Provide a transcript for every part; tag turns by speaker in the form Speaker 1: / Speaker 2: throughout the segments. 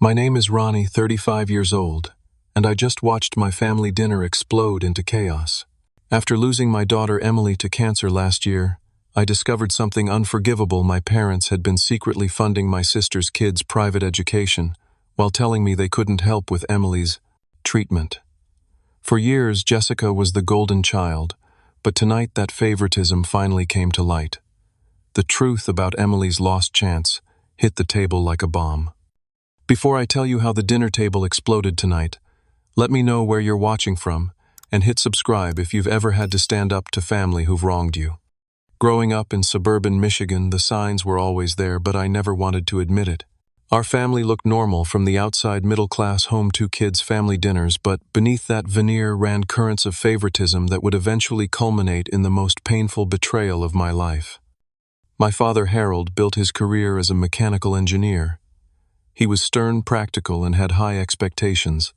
Speaker 1: My name is Ronnie, 35 years old, and I just watched my family dinner explode into chaos. After losing my daughter Emily to cancer last year, I discovered something unforgivable. My parents had been secretly funding my sister's kids' private education while telling me they couldn't help with Emily's treatment. For years, Jessica was the golden child, but tonight that favoritism finally came to light. The truth about Emily's lost chance hit the table like a bomb. Before I tell you how the dinner table exploded tonight, let me know where you're watching from and hit subscribe if you've ever had to stand up to family who've wronged you. Growing up in suburban Michigan, the signs were always there, but I never wanted to admit it. Our family looked normal from the outside, middle-class home to kids' family dinners, but beneath that veneer ran currents of favoritism that would eventually culminate in the most painful betrayal of my life. My father, Harold, built his career as a mechanical engineer. He was stern, practical, and had high expectations.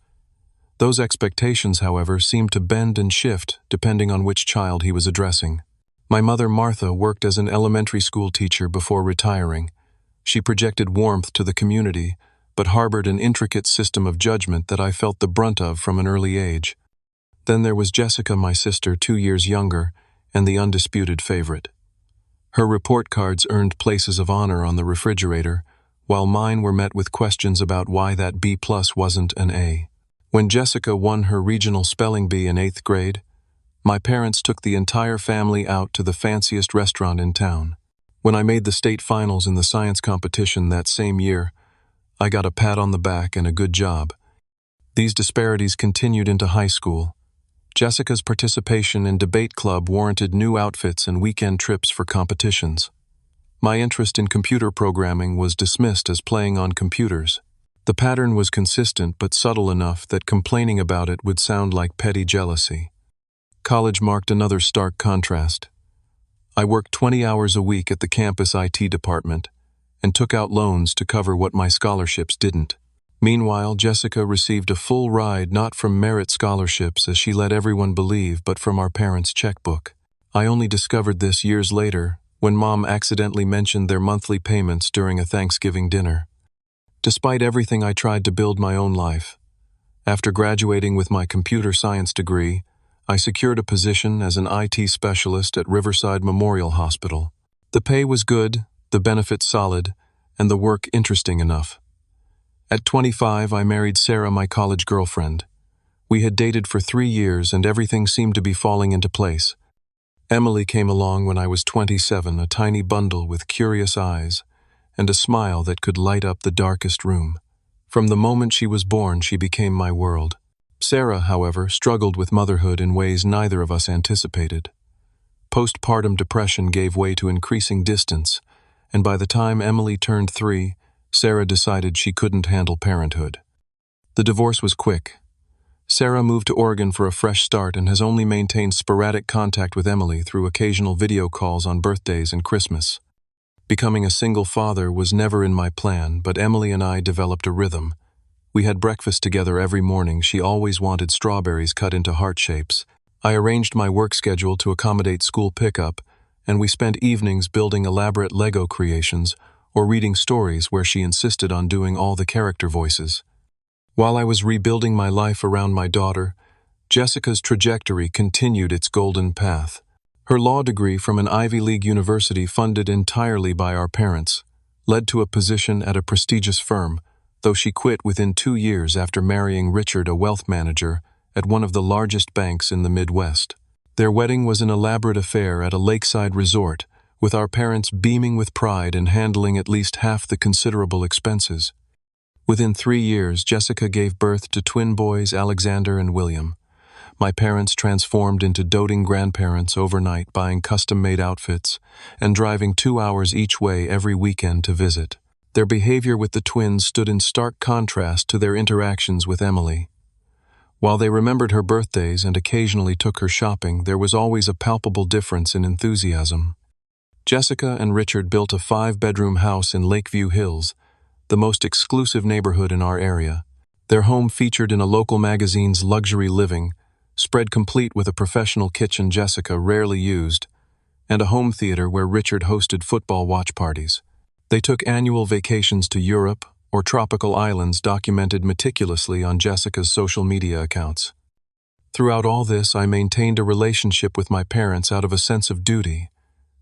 Speaker 1: Those expectations, however, seemed to bend and shift depending on which child he was addressing. My mother, Martha, worked as an elementary school teacher before retiring. She projected warmth to the community, but harbored an intricate system of judgment that I felt the brunt of from an early age. Then there was Jessica, my sister, 2 years younger, and the undisputed favorite. Her report cards earned places of honor on the refrigerator, while mine were met with questions about why that B+ wasn't an A. When Jessica won her regional spelling bee in 8th grade, my parents took the entire family out to the fanciest restaurant in town. When I made the state finals in the science competition that same year, I got a pat on the back and a good job. These disparities continued into high school. Jessica's participation in debate club warranted new outfits and weekend trips for competitions. My interest in computer programming was dismissed as playing on computers. The pattern was consistent but subtle enough that complaining about it would sound like petty jealousy. College marked another stark contrast. I worked 20 hours a week at the campus IT department and took out loans to cover what my scholarships didn't. Meanwhile, Jessica received a full ride not from merit scholarships as she let everyone believe, but from our parents' checkbook. I only discovered this years later when Mom accidentally mentioned their monthly payments during a Thanksgiving dinner. Despite everything, I tried to build my own life. After graduating with my computer science degree, I secured a position as an IT specialist at Riverside Memorial Hospital. The pay was good, the benefits solid, and the work interesting enough. At 25, I married Sarah, my college girlfriend. We had dated for 3 years and everything seemed to be falling into place. Emily came along when I was 27, a tiny bundle with curious eyes and a smile that could light up the darkest room. From the moment she was born, she became my world. Sarah, however, struggled with motherhood in ways neither of us anticipated. Postpartum depression gave way to increasing distance, and by the time Emily turned 3, Sarah decided she couldn't handle parenthood. The divorce was quick. Sarah moved to Oregon for a fresh start and has only maintained sporadic contact with Emily through occasional video calls on birthdays and Christmas. Becoming a single father was never in my plan, but Emily and I developed a rhythm. We had breakfast together every morning. She always wanted strawberries cut into heart shapes. I arranged my work schedule to accommodate school pickup, and we spent evenings building elaborate Lego creations or reading stories where she insisted on doing all the character voices. While I was rebuilding my life around my daughter, Jessica's trajectory continued its golden path. Her law degree from an Ivy League university funded entirely by our parents led to a position at a prestigious firm, though she quit within 2 years after marrying Richard, a wealth manager at one of the largest banks in the Midwest. Their wedding was an elaborate affair at a lakeside resort, with our parents beaming with pride and handling at least half the considerable expenses. Within 3 years, Jessica gave birth to twin boys, Alexander and William. My parents transformed into doting grandparents overnight, buying custom-made outfits and driving 2 hours each way every weekend to visit. Their behavior with the twins stood in stark contrast to their interactions with Emily. While they remembered her birthdays and occasionally took her shopping, there was always a palpable difference in enthusiasm. Jessica and Richard built a 5-bedroom house in Lakeview Hills, the most exclusive neighborhood in our area. Their home featured in a local magazine's luxury living, spread complete with a professional kitchen Jessica rarely used, and a home theater where Richard hosted football watch parties. They took annual vacations to Europe, or tropical islands documented meticulously on Jessica's social media accounts. Throughout all this, I maintained a relationship with my parents out of a sense of duty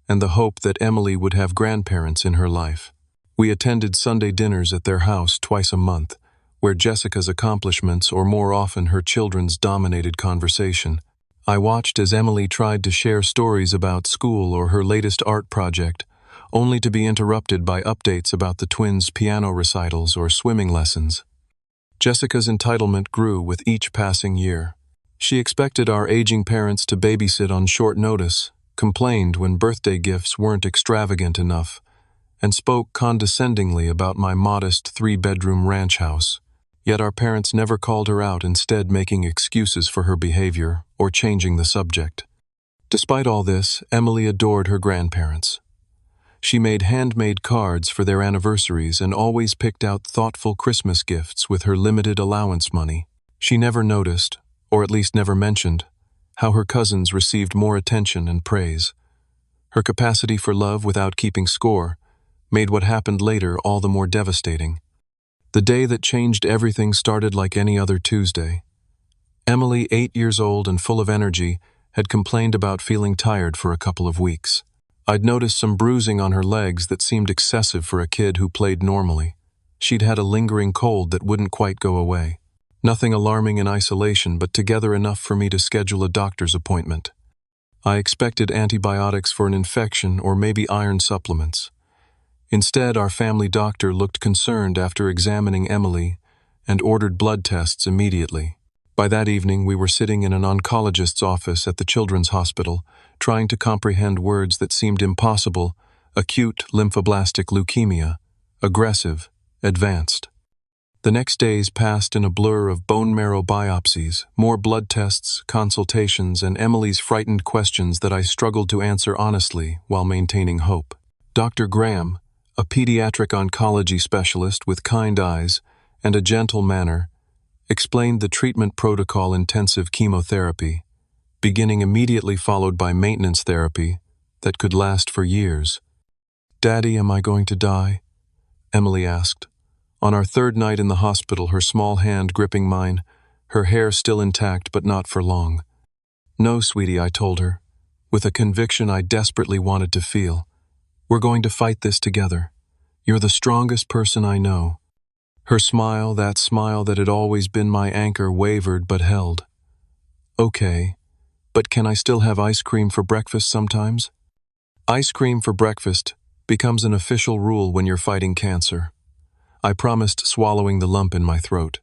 Speaker 1: and the hope that Emily would have grandparents in her life. We attended Sunday dinners at their house twice a month, where Jessica's accomplishments, or more often her children's, dominated conversation. I watched as Emily tried to share stories about school or her latest art project, only to be interrupted by updates about the twins' piano recitals or swimming lessons. Jessica's entitlement grew with each passing year. She expected our aging parents to babysit on short notice, complained when birthday gifts weren't extravagant enough, and spoke condescendingly about my modest 3-bedroom ranch house. Yet our parents never called her out, instead making excuses for her behavior or changing the subject. Despite all this, Emily adored her grandparents. She made handmade cards for their anniversaries and always picked out thoughtful Christmas gifts with her limited allowance money. She never noticed, or at least never mentioned, how her cousins received more attention and praise. Her capacity for love without keeping score made what happened later all the more devastating. The day that changed everything started like any other Tuesday. Emily, 8 years old and full of energy, had complained about feeling tired for a couple of weeks. I'd noticed some bruising on her legs that seemed excessive for a kid who played normally. She'd had a lingering cold that wouldn't quite go away. Nothing alarming in isolation, but together enough for me to schedule a doctor's appointment. I expected antibiotics for an infection or maybe iron supplements. Instead, our family doctor looked concerned after examining Emily and ordered blood tests immediately. By that evening, we were sitting in an oncologist's office at the Children's Hospital, trying to comprehend words that seemed impossible: acute lymphoblastic leukemia, aggressive, advanced. The next days passed in a blur of bone marrow biopsies, more blood tests, consultations, and Emily's frightened questions that I struggled to answer honestly while maintaining hope. Dr. Graham, a pediatric oncology specialist with kind eyes and a gentle manner, explained the treatment protocol: intensive chemotherapy, beginning immediately, followed by maintenance therapy that could last for years. "Daddy, am I going to die?" Emily asked. On our third night in the hospital, her small hand gripping mine, her hair still intact but not for long. "No, sweetie," I told her, with a conviction I desperately wanted to feel. "We're going to fight this together. You're the strongest person I know." Her smile, that smile that had always been my anchor, wavered but held. "Okay, but can I still have ice cream for breakfast sometimes?" Ice cream for breakfast becomes an official rule when you're fighting cancer. I promised, swallowing the lump in my throat.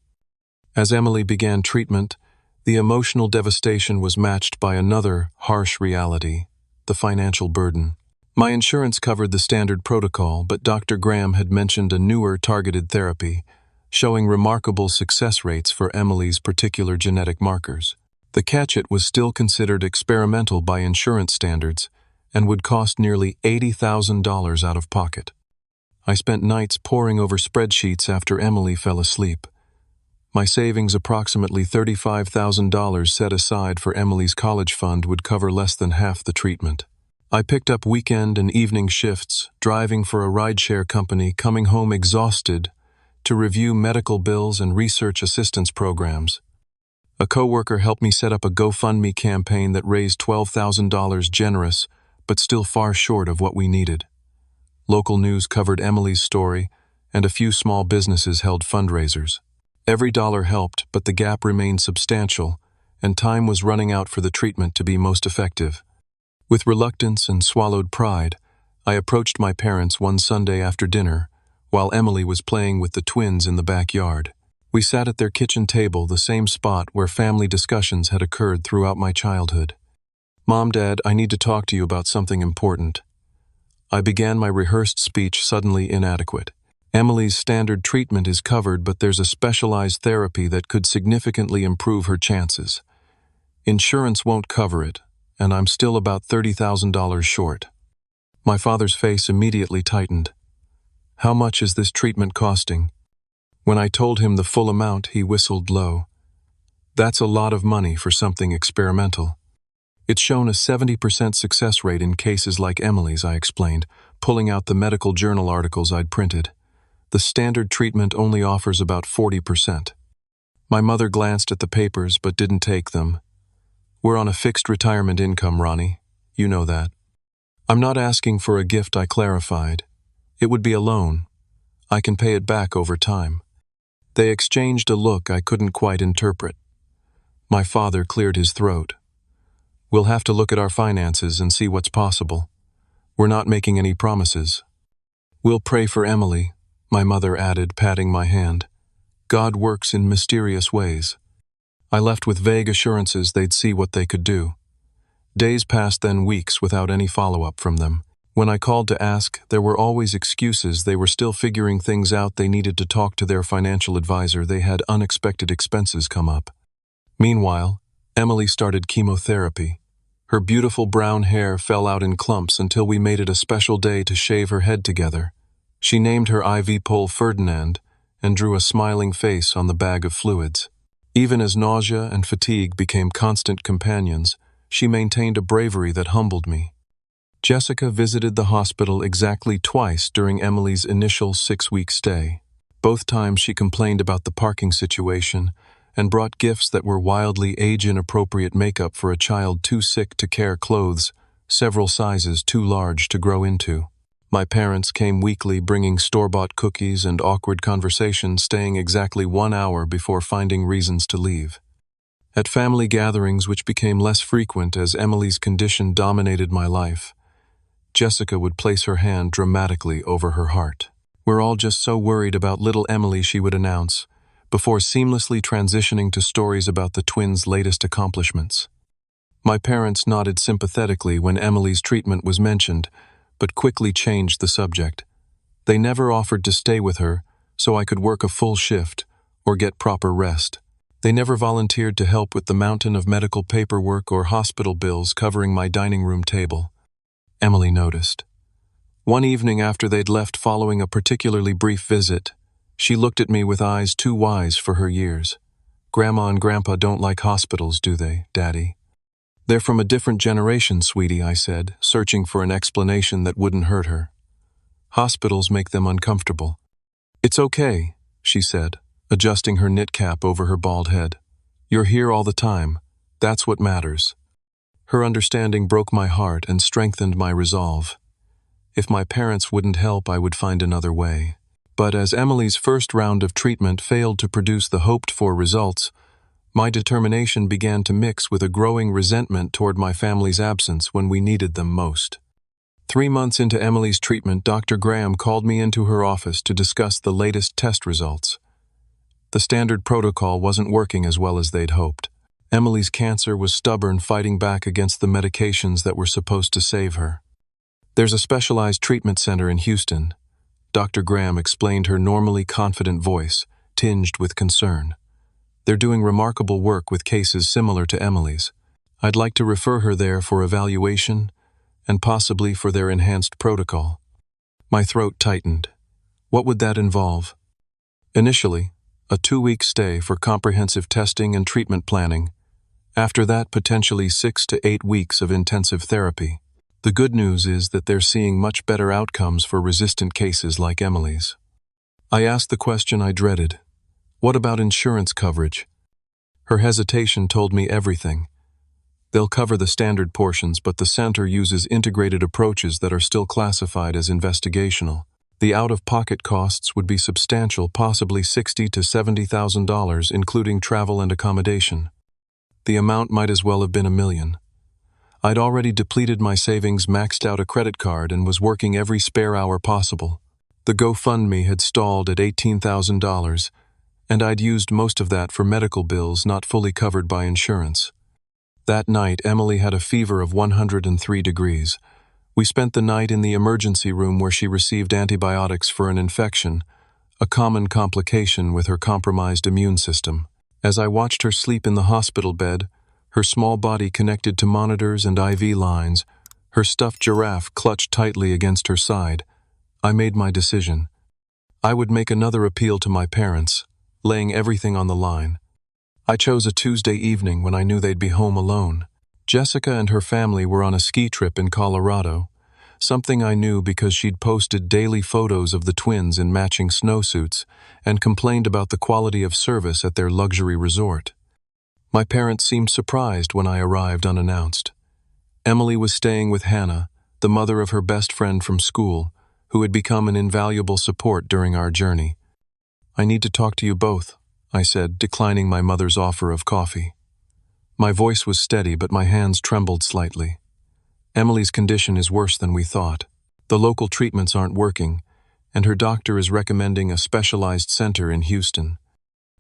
Speaker 1: As Emily began treatment, the emotional devastation was matched by another harsh reality: the financial burden. My insurance covered the standard protocol, but Dr. Graham had mentioned a newer targeted therapy, showing remarkable success rates for Emily's particular genetic markers. The catch: it was still considered experimental by insurance standards and would cost nearly $80,000 out of pocket. I spent nights poring over spreadsheets after Emily fell asleep. My savings, approximately $35,000 set aside for Emily's college fund, would cover less than half the treatment. I picked up weekend and evening shifts, driving for a rideshare company, coming home exhausted to review medical bills and research assistance programs. A coworker helped me set up a GoFundMe campaign that raised $12,000, generous, but still far short of what we needed. Local news covered Emily's story, and a few small businesses held fundraisers. Every dollar helped, but the gap remained substantial, and time was running out for the treatment to be most effective. With reluctance and swallowed pride, I approached my parents one Sunday after dinner, while Emily was playing with the twins in the backyard. We sat at their kitchen table, the same spot where family discussions had occurred throughout my childhood. "Mom, Dad, I need to talk to you about something important." I began my rehearsed speech, suddenly inadequate. "Emily's standard treatment is covered, but there's a specialized therapy that could significantly improve her chances. Insurance won't cover it, and I'm still about $30,000 short." My father's face immediately tightened. "How much is this treatment costing?" When I told him the full amount, he whistled low. "That's a lot of money for something experimental." "It's shown a 70% success rate in cases like Emily's," I explained, pulling out the medical journal articles I'd printed. The standard treatment only offers about 40%. My mother glanced at the papers but didn't take them. We're on a fixed retirement income, Ronnie. You know that. I'm not asking for a gift, I clarified. It would be a loan. I can pay it back over time. They exchanged a look I couldn't quite interpret. My father cleared his throat. We'll have to look at our finances and see what's possible. We're not making any promises. We'll pray for Emily, my mother added, patting my hand. God works in mysterious ways. I left with vague assurances they'd see what they could do. Days passed, then weeks, without any follow-up from them. When I called to ask, there were always excuses. They were still figuring things out. They needed to talk to their financial advisor. They had unexpected expenses come up. Meanwhile, Emily started chemotherapy. Her beautiful brown hair fell out in clumps until we made it a special day to shave her head together. She named her IV pole Ferdinand and drew a smiling face on the bag of fluids. Even as nausea and fatigue became constant companions, she maintained a bravery that humbled me. Jessica visited the hospital exactly twice during Emily's initial 6-week stay. Both times she complained about the parking situation and brought gifts that were wildly age-inappropriate makeup for a child too sick to care, clothes, several sizes too large to grow into. My parents came weekly, bringing store-bought cookies and awkward conversations, staying exactly 1 hour before finding reasons to leave. At family gatherings, which became less frequent as Emily's condition dominated my life, Jessica would place her hand dramatically over her heart. "We're all just so worried about little Emily," she would announce, before seamlessly transitioning to stories about the twins' latest accomplishments. My parents nodded sympathetically when Emily's treatment was mentioned, but quickly changed the subject. They never offered to stay with her so I could work a full shift or get proper rest. They never volunteered to help with the mountain of medical paperwork or hospital bills covering my dining room table. Emily noticed. One evening after they'd left following a particularly brief visit, she looked at me with eyes too wise for her years. "Grandma and Grandpa don't like hospitals, do they, Daddy?" "They're from a different generation, sweetie," I said, searching for an explanation that wouldn't hurt her. "Hospitals make them uncomfortable." "It's okay," she said, adjusting her knit cap over her bald head. "You're here all the time. That's what matters." Her understanding broke my heart and strengthened my resolve. If my parents wouldn't help, I would find another way. But as Emily's first round of treatment failed to produce the hoped-for results, my determination began to mix with a growing resentment toward my family's absence when we needed them most. 3 months into Emily's treatment, Dr. Graham called me into her office to discuss the latest test results. The standard protocol wasn't working as well as they'd hoped. Emily's cancer was stubborn, fighting back against the medications that were supposed to save her. "There's a specialized treatment center in Houston," Dr. Graham explained, her normally confident voice tinged with concern. "They're doing remarkable work with cases similar to Emily's. I'd like to refer her there for evaluation and possibly for their enhanced protocol." My throat tightened. What would that involve? Initially, a 2-week stay for comprehensive testing and treatment planning. After that, potentially 6 to 8 weeks of intensive therapy. The good news is that they're seeing much better outcomes for resistant cases like Emily's. I asked the question I dreaded. What about insurance coverage? Her hesitation told me everything. They'll cover the standard portions, but the center uses integrated approaches that are still classified as investigational. The out-of-pocket costs would be substantial, possibly $60,000 to $70,000, including travel and accommodation. The amount might as well have been $1 million. I'd already depleted my savings, maxed out a credit card, and was working every spare hour possible. The GoFundMe had stalled at $18,000, and I'd used most of that for medical bills not fully covered by insurance. That night, Emily had a fever of 103 degrees. We spent the night in the emergency room where she received antibiotics for an infection, a common complication with her compromised immune system. As I watched her sleep in the hospital bed, her small body connected to monitors and IV lines, her stuffed giraffe clutched tightly against her side, I made my decision. I would make another appeal to my parents, laying everything on the line. I chose a Tuesday evening when I knew they'd be home alone. Jessica and her family were on a ski trip in Colorado, something I knew because she'd posted daily photos of the twins in matching snowsuits and complained about the quality of service at their luxury resort. My parents seemed surprised when I arrived unannounced. Emily was staying with Hannah, the mother of her best friend from school, who had become an invaluable support during our journey. "I need to talk to you both," I said, declining my mother's offer of coffee. My voice was steady, but my hands trembled slightly. Emily's condition is worse than we thought. The local treatments aren't working, and her doctor is recommending a specialized center in Houston.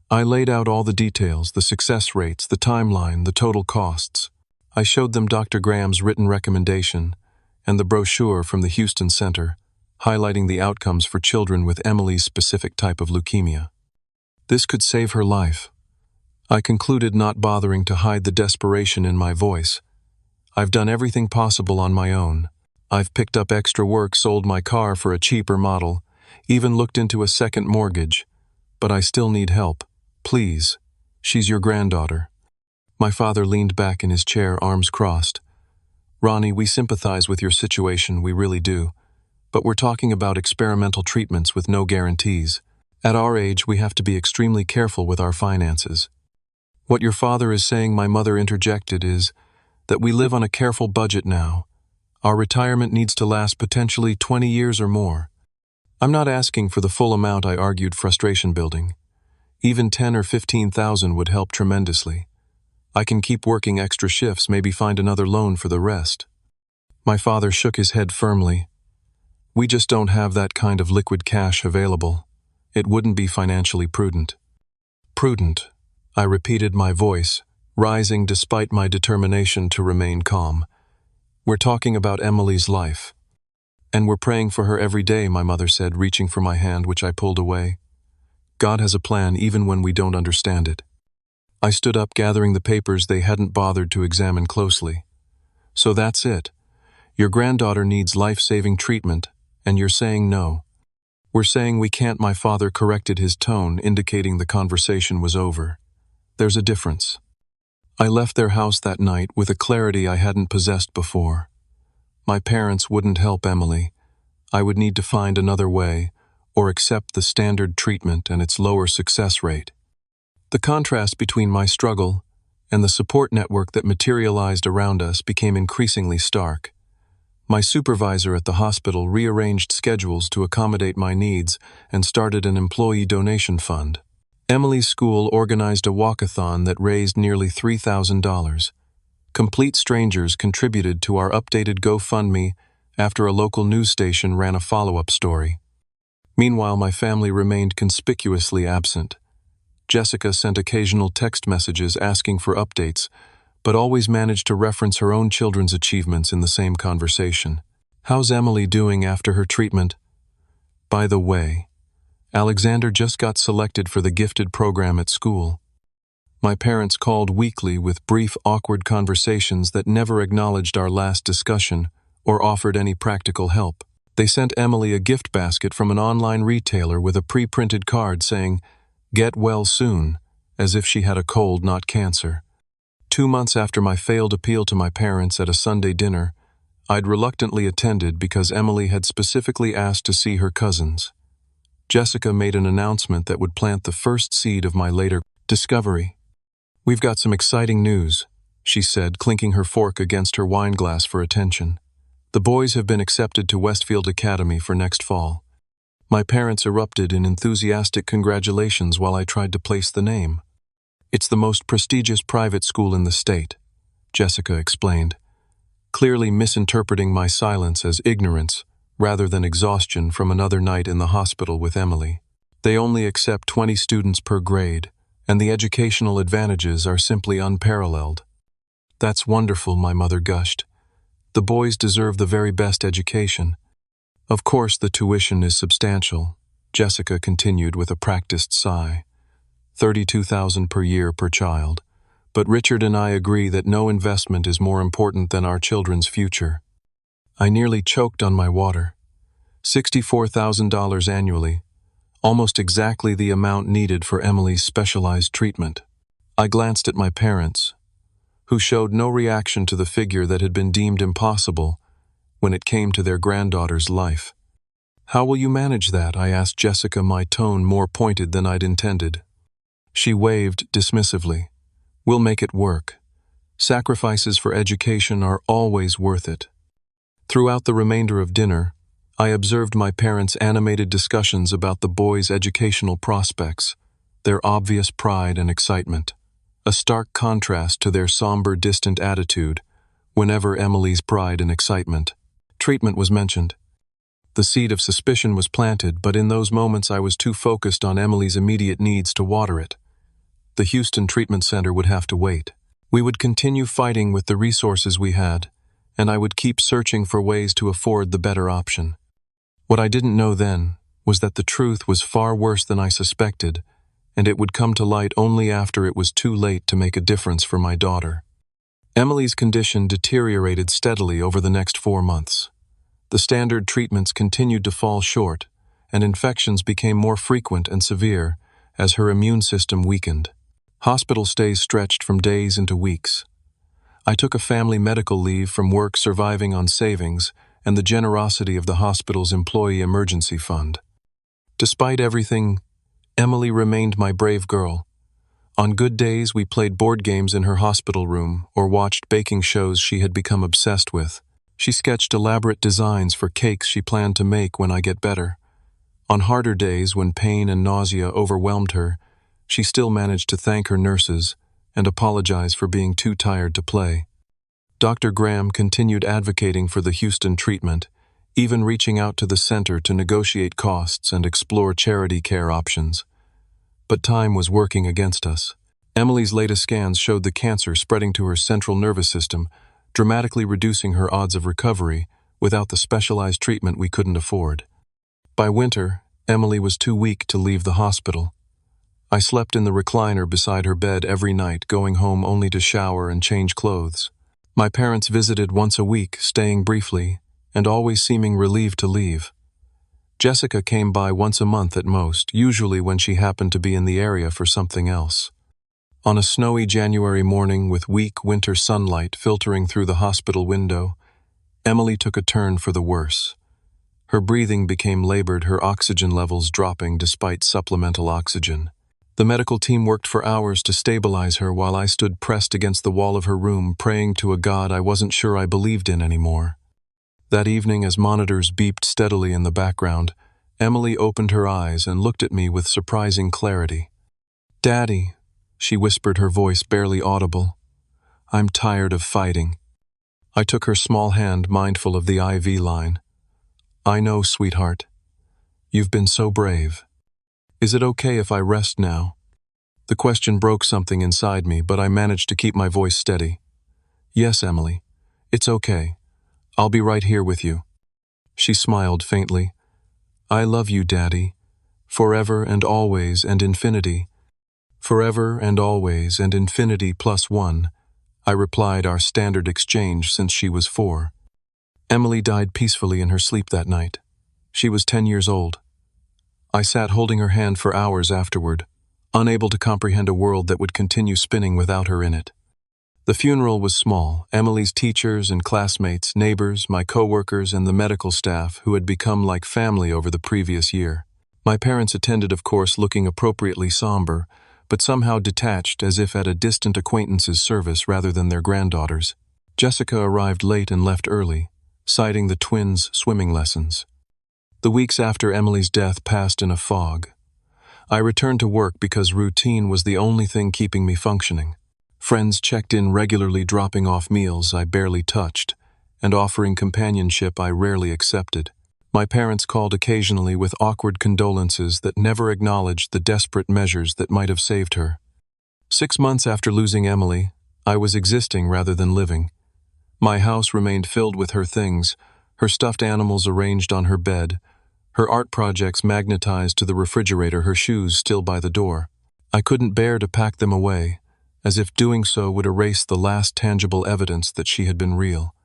Speaker 1: I laid out all the details, the success rates, the timeline, the total costs. I showed them Dr. Graham's written recommendation and the brochure from the Houston Center, highlighting the outcomes for children with Emily's specific type of leukemia. This could save her life. I concluded, not bothering to hide the desperation in my voice. I've done everything possible on my own. I've picked up extra work, sold my car for a cheaper model, even looked into a second mortgage. But I still need help. Please. She's your granddaughter. My father leaned back in his chair, arms crossed. "Ronnie, we sympathize with your situation, we really do. But we're talking about experimental treatments with no guarantees. At our age, we have to be extremely careful with our finances." "What your father is saying," my mother interjected, "is that we live on a careful budget now. Our retirement needs to last potentially 20 years or more." "I'm not asking for the full amount," I argued, frustration building. "Even 10 or 15,000 would help tremendously. I can keep working extra shifts, maybe find another loan for the rest." My father shook his head firmly. "We just don't have that kind of liquid cash available. It wouldn't be financially prudent." "Prudent," I repeated, my voice rising despite my determination to remain calm. "We're talking about Emily's life. And we're praying for her every day," my mother said, reaching for my hand, which I pulled away. "God has a plan even when we don't understand it." I stood up, gathering the papers they hadn't bothered to examine closely. "So that's it. Your granddaughter needs life-saving treatment, and you're saying no." "We're saying we can't," my father corrected, his tone indicating the conversation was over. "There's a difference." I left their house that night with a clarity I hadn't possessed before. My parents wouldn't help Emily. I would need to find another way, or accept the standard treatment and its lower success rate. The contrast between my struggle and the support network that materialized around us became increasingly stark. My supervisor at the hospital rearranged schedules to accommodate my needs and started an employee donation fund. Emily's school organized a walkathon that raised nearly $3,000. Complete strangers contributed to our updated GoFundMe after a local news station ran a follow-up story. Meanwhile, my family remained conspicuously absent. Jessica sent occasional text messages asking for updates, but always managed to reference her own children's achievements in the same conversation. "How's Emily doing after her treatment? By the way, Alexander just got selected for the gifted program at school." My parents called weekly with brief, awkward conversations that never acknowledged our last discussion or offered any practical help. They sent Emily a gift basket from an online retailer with a pre-printed card saying, "Get well soon," as if she had a cold, not cancer. 2 months after my failed appeal to my parents at a Sunday dinner, I'd reluctantly attended because Emily had specifically asked to see her cousins. Jessica made an announcement that would plant the first seed of my later discovery. "We've got some exciting news," she said, clinking her fork against her wine glass for attention. "The boys have been accepted to Westfield Academy for next fall." My parents erupted in enthusiastic congratulations while I tried to place the name. "It's the most prestigious private school in the state," Jessica explained, clearly misinterpreting my silence as ignorance rather than exhaustion from another night in the hospital with Emily. "They only accept 20 students per grade, and the educational advantages are simply unparalleled." "That's wonderful," my mother gushed. "The boys deserve the very best education." "Of course the tuition is substantial," Jessica continued with a practiced sigh. $32,000 per year per child. "But Richard and I agree that no investment is more important than our children's future." I nearly choked on my water. $64,000 annually, almost exactly the amount needed for Emily's specialized treatment. I glanced at my parents, who showed no reaction to the figure that had been deemed impossible, when it came to their granddaughter's life. "How will you manage that?" I asked Jessica, my tone more pointed than I'd intended. She waved dismissively. "We'll make it work. Sacrifices for education are always worth it." Throughout the remainder of dinner, I observed my parents' animated discussions about the boys' educational prospects, their obvious pride and excitement, a stark contrast to their somber, distant attitude whenever Emily's pride and excitement. Treatment was mentioned. The seed of suspicion was planted, but in those moments I was too focused on Emily's immediate needs to water it. The Houston Treatment Center would have to wait. We would continue fighting with the resources we had, and I would keep searching for ways to afford the better option. What I didn't know then was that the truth was far worse than I suspected, and it would come to light only after it was too late to make a difference for my daughter. Emily's condition deteriorated steadily over the next 4 months. The standard treatments continued to fall short, and infections became more frequent and severe as her immune system weakened. Hospital stays stretched from days into weeks. I took a family medical leave from work, surviving on savings and the generosity of the hospital's employee emergency fund. Despite everything, Emily remained my brave girl. On good days, we played board games in her hospital room or watched baking shows she had become obsessed with. She sketched elaborate designs for cakes she planned to make when I get better. On harder days, when pain and nausea overwhelmed her, she still managed to thank her nurses and apologize for being too tired to play. Dr. Graham continued advocating for the Houston treatment, even reaching out to the center to negotiate costs and explore charity care options. But time was working against us. Emily's latest scans showed the cancer spreading to her central nervous system, dramatically reducing her odds of recovery without the specialized treatment we couldn't afford. By winter, Emily was too weak to leave the hospital. I slept in the recliner beside her bed every night, going home only to shower and change clothes. My parents visited once a week, staying briefly, and always seeming relieved to leave. Jessica came by once a month at most, usually when she happened to be in the area for something else. On a snowy January morning with weak winter sunlight filtering through the hospital window, Emily took a turn for the worse. Her breathing became labored, her oxygen levels dropping despite supplemental oxygen. The medical team worked for hours to stabilize her while I stood pressed against the wall of her room, praying to a God I wasn't sure I believed in anymore. That evening, as monitors beeped steadily in the background, Emily opened her eyes and looked at me with surprising clarity. "Daddy," she whispered, her voice barely audible. "I'm tired of fighting." I took her small hand, mindful of the IV line. "I know, sweetheart. You've been so brave. Is it okay if I rest now?" The question broke something inside me, but I managed to keep my voice steady. "Yes, Emily. It's okay. I'll be right here with you." She smiled faintly. "I love you, Daddy. Forever and always and infinity." "Forever and always and infinity +1, I replied, our standard exchange since she was 4. Emily died peacefully in her sleep that night. She was 10 years old. I sat holding her hand for hours afterward, unable to comprehend a world that would continue spinning without her in it. The funeral was small. Emily's teachers and classmates, neighbors, my co-workers, and the medical staff who had become like family over the previous year. My parents attended, of course, looking appropriately somber, but somehow detached, as if at a distant acquaintance's service rather than their granddaughter's. Jessica arrived late and left early, citing the twins' swimming lessons. The weeks after Emily's death passed in a fog. I returned to work because routine was the only thing keeping me functioning. Friends checked in regularly, dropping off meals I barely touched, and offering companionship I rarely accepted. My parents called occasionally with awkward condolences that never acknowledged the desperate measures that might have saved her. 6 months after losing Emily, I was existing rather than living. My house remained filled with her things, her stuffed animals arranged on her bed, her art projects magnetized to the refrigerator, her shoes still by the door. I couldn't bear to pack them away, as if doing so would erase the last tangible evidence that she had been real.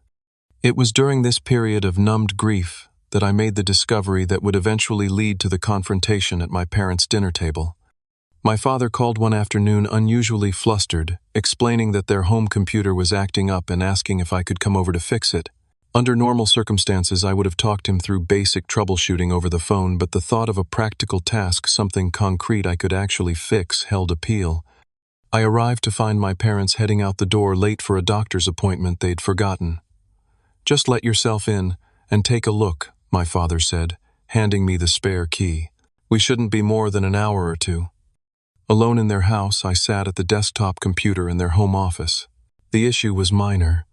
Speaker 1: It was during this period of numbed grief that I made the discovery that would eventually lead to the confrontation at my parents' dinner table. My father called one afternoon unusually flustered, explaining that their home computer was acting up and asking if I could come over to fix it. Under normal circumstances, I would have talked him through basic troubleshooting over the phone, but the thought of a practical task, something concrete I could actually fix, held appeal. I arrived to find my parents heading out the door late for a doctor's appointment they'd forgotten. "Just let yourself in and take a look," my father said, handing me the spare key. "We shouldn't be more than an hour or two." Alone in their house, I sat at the desktop computer in their home office. The issue was minor.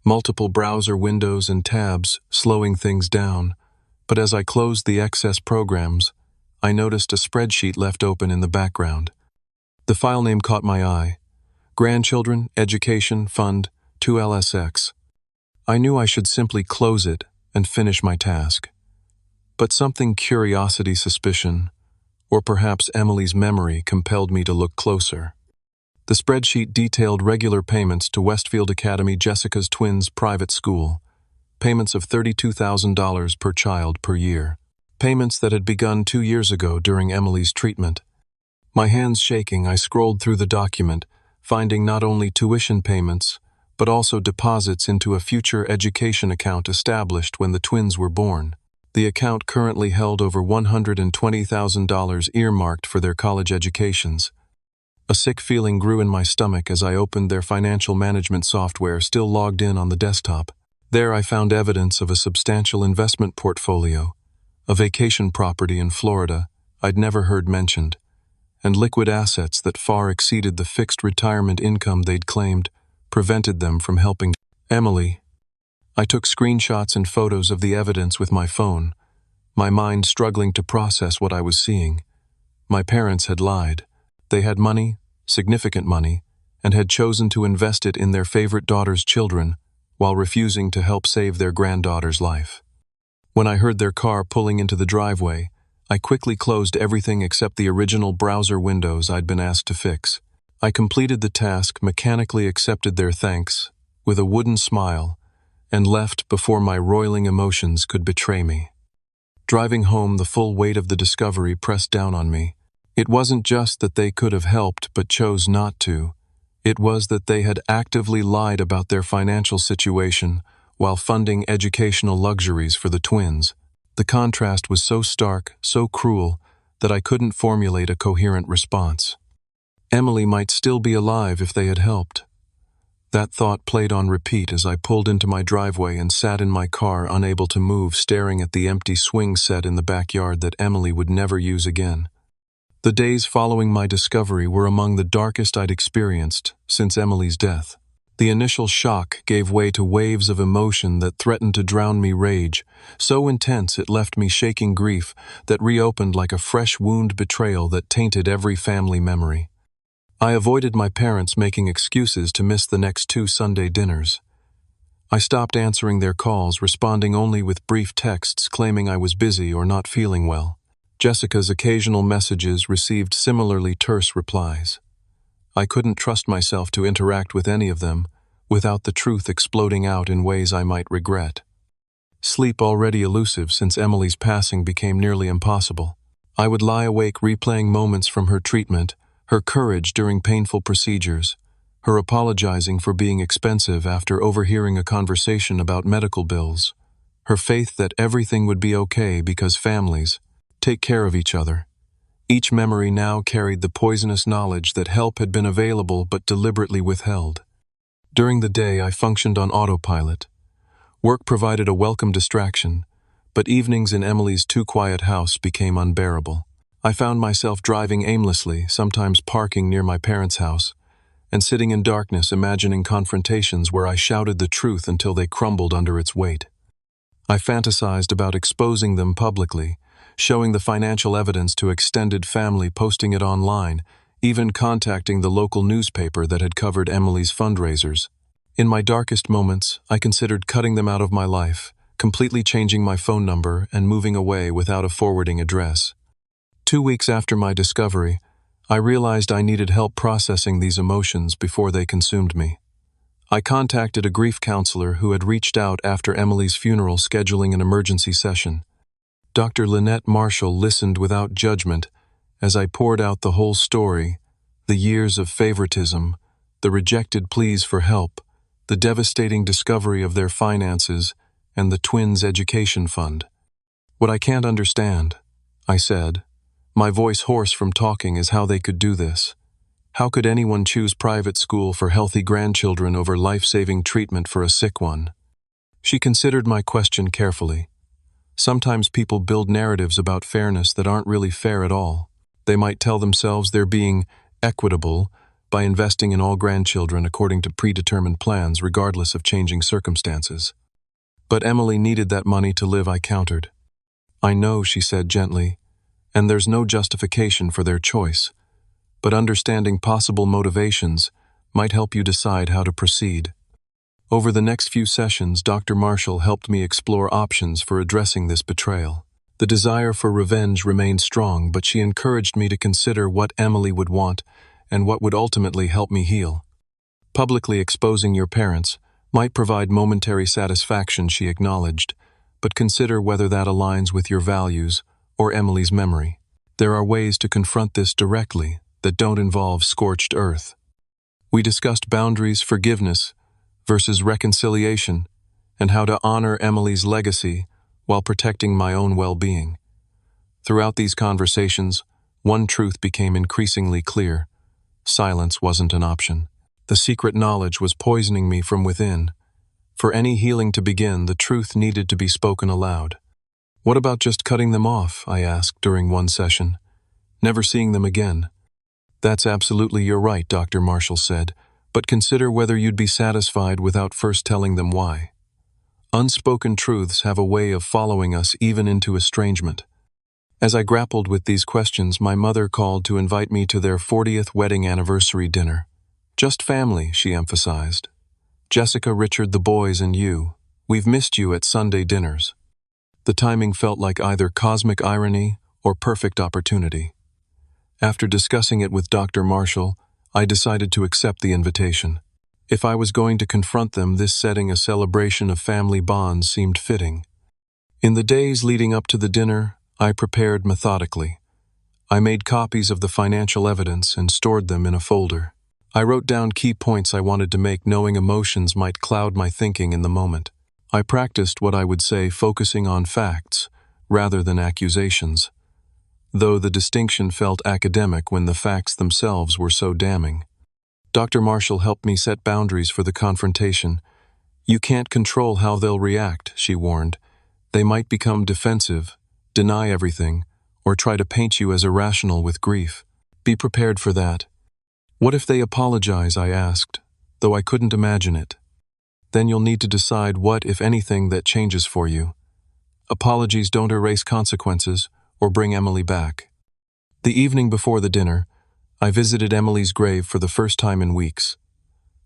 Speaker 1: Multiple browser windows and tabs, slowing things down. But as I closed the excess programs, I noticed a spreadsheet left open in the background. The file name caught my eye. Grandchildren, Education, Fund, 2LSX. I knew I should simply close it and finish my task. But something curiosity, suspicion, or perhaps Emily's memory compelled me to look closer. The spreadsheet detailed regular payments to Westfield Academy, Jessica's twins' private school. Payments of $32,000 per child per year. Payments that had begun 2 years ago during Emily's treatment. My hands shaking, I scrolled through the document, finding not only tuition payments, but also deposits into a future education account established when the twins were born. The account currently held over $120,000 earmarked for their college educations. A sick feeling grew in my stomach as I opened their financial management software still logged in on the desktop. There I found evidence of a substantial investment portfolio, a vacation property in Florida I'd never heard mentioned, and liquid assets that far exceeded the fixed retirement income they'd claimed, prevented them from helping Emily. I took screenshots and photos of the evidence with my phone, my mind struggling to process what I was seeing. My parents had lied. They had money, significant money, and had chosen to invest it in their favorite daughter's children while refusing to help save their granddaughter's life. When I heard their car pulling into the driveway, I quickly closed everything except the original browser windows I'd been asked to fix. I completed the task, mechanically accepted their thanks, with a wooden smile, and left before my roiling emotions could betray me. Driving home, the full weight of the discovery pressed down on me. It wasn't just that they could have helped but chose not to. It was that they had actively lied about their financial situation while funding educational luxuries for the twins. The contrast was so stark, so cruel, that I couldn't formulate a coherent response. Emily might still be alive if they had helped. That thought played on repeat as I pulled into my driveway and sat in my car, unable to move, staring at the empty swing set in the backyard that Emily would never use again. The days following my discovery were among the darkest I'd experienced since Emily's death. The initial shock gave way to waves of emotion that threatened to drown me, rage, so intense it left me shaking, grief that reopened like a fresh wound, betrayal that tainted every family memory. I avoided my parents making excuses to miss the next 2 Sunday dinners. I stopped answering their calls, responding only with brief texts claiming I was busy or not feeling well. Jessica's occasional messages received similarly terse replies. I couldn't trust myself to interact with any of them without the truth exploding out in ways I might regret. Sleep, already elusive since Emily's passing, became nearly impossible. I would lie awake replaying moments from her treatment, her courage during painful procedures, her apologizing for being expensive after overhearing a conversation about medical bills, her faith that everything would be okay because families take care of each other. Each memory now carried the poisonous knowledge that help had been available but deliberately withheld. During the day, I functioned on autopilot. Work provided a welcome distraction, but evenings in Emily's too-quiet house became unbearable. I found myself driving aimlessly, sometimes parking near my parents' house, and sitting in darkness imagining confrontations where I shouted the truth until they crumbled under its weight. I fantasized about exposing them publicly, showing the financial evidence to extended family, posting it online, even contacting the local newspaper that had covered Emily's fundraisers. In my darkest moments, I considered cutting them out of my life, completely changing my phone number and moving away without a forwarding address. 2 weeks after my discovery, I realized I needed help processing these emotions before they consumed me. I contacted a grief counselor who had reached out after Emily's funeral, scheduling an emergency session. Dr. Lynette Marshall listened without judgment as I poured out the whole story, the years of favoritism, the rejected pleas for help, the devastating discovery of their finances, and the twins' education fund. What I can't understand, I said, my voice hoarse from talking, is how they could do this. How could anyone choose private school for healthy grandchildren over life-saving treatment for a sick one? She considered my question carefully. Sometimes people build narratives about fairness that aren't really fair at all. They might tell themselves they're being equitable by investing in all grandchildren according to predetermined plans, regardless of changing circumstances. But Emily needed that money to live, I countered. I know, she said gently, and there's no justification for their choice. But understanding possible motivations might help you decide how to proceed. Over the next few sessions, Dr. Marshall helped me explore options for addressing this betrayal. The desire for revenge remained strong, but she encouraged me to consider what Emily would want and what would ultimately help me heal. Publicly exposing your parents might provide momentary satisfaction, she acknowledged, but consider whether that aligns with your values or Emily's memory. There are ways to confront this directly that don't involve scorched earth. We discussed boundaries, forgiveness versus reconciliation, and how to honor Emily's legacy while protecting my own well-being. Throughout these conversations, one truth became increasingly clear. Silence wasn't an option. The secret knowledge was poisoning me from within. For any healing to begin, the truth needed to be spoken aloud. What about just cutting them off? I asked during one session. Never seeing them again. That's absolutely you're right, Dr. Marshall said, but consider whether you'd be satisfied without first telling them why. Unspoken truths have a way of following us even into estrangement. As I grappled with these questions, my mother called to invite me to their 40th wedding anniversary dinner. Just family, she emphasized. Jessica, Richard, the boys, and you. We've missed you at Sunday dinners. The timing felt like either cosmic irony or perfect opportunity. After discussing it with Dr. Marshall, I decided to accept the invitation. If I was going to confront them, this setting a celebration of family bonds seemed fitting. In the days leading up to the dinner, I prepared methodically. I made copies of the financial evidence and stored them in a folder. I wrote down key points I wanted to make, knowing emotions might cloud my thinking in the moment. I practiced what I would say, focusing on facts rather than accusations, though the distinction felt academic when the facts themselves were so damning. Dr. Marshall helped me set boundaries for the confrontation. You can't control how they'll react, she warned. They might become defensive, deny everything, or try to paint you as irrational with grief. Be prepared for that. What if they apologize? I asked, though I couldn't imagine it. Then you'll need to decide what, if anything, that changes for you. Apologies don't erase consequences or bring Emily back. The evening before the dinner, I visited Emily's grave for the first time in weeks.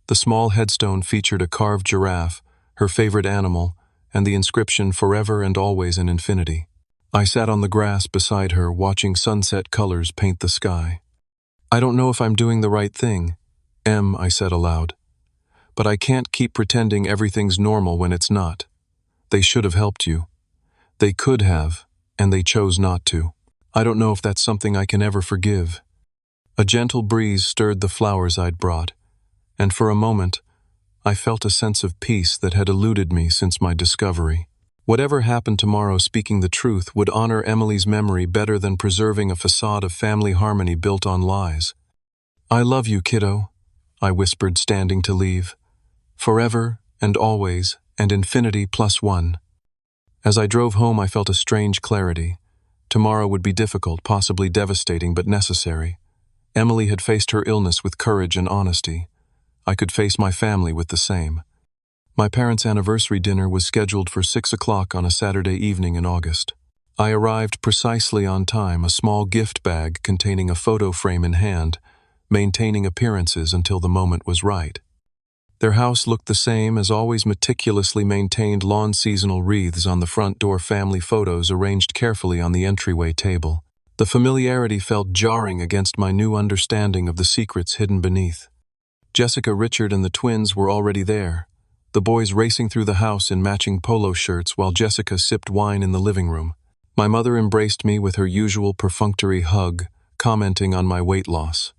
Speaker 1: The small headstone featured a carved giraffe, her favorite animal, and the inscription "Forever and Always in Infinity." I sat on the grass beside her, watching sunset colors paint the sky. I don't know if I'm doing the right thing, Em, I said aloud. But I can't keep pretending everything's normal when it's not. They should have helped you. They could have, and they chose not to. I don't know if that's something I can ever forgive. A gentle breeze stirred the flowers I'd brought, and for a moment, I felt a sense of peace that had eluded me since my discovery. Whatever happened tomorrow, speaking the truth would honor Emily's memory better than preserving a facade of family harmony built on lies. I love you, kiddo, I whispered, standing to leave. Forever and always and infinity plus one. As I drove home, I felt a strange clarity. Tomorrow would be difficult, possibly devastating, but necessary. Emily had faced her illness with courage and honesty. I could face my family with the same. My parents' anniversary dinner was scheduled for 6 o'clock on a Saturday evening in August. I arrived precisely on time, a small gift bag containing a photo frame in hand, maintaining appearances until the moment was right. Their house looked the same as always, meticulously maintained lawn, seasonal wreaths on the front door, family photos arranged carefully on the entryway table. The familiarity felt jarring against my new understanding of the secrets hidden beneath. Jessica, Richard, and the twins were already there, the boys racing through the house in matching polo shirts while Jessica sipped wine in the living room. My mother embraced me with her usual perfunctory hug, commenting on my weight loss.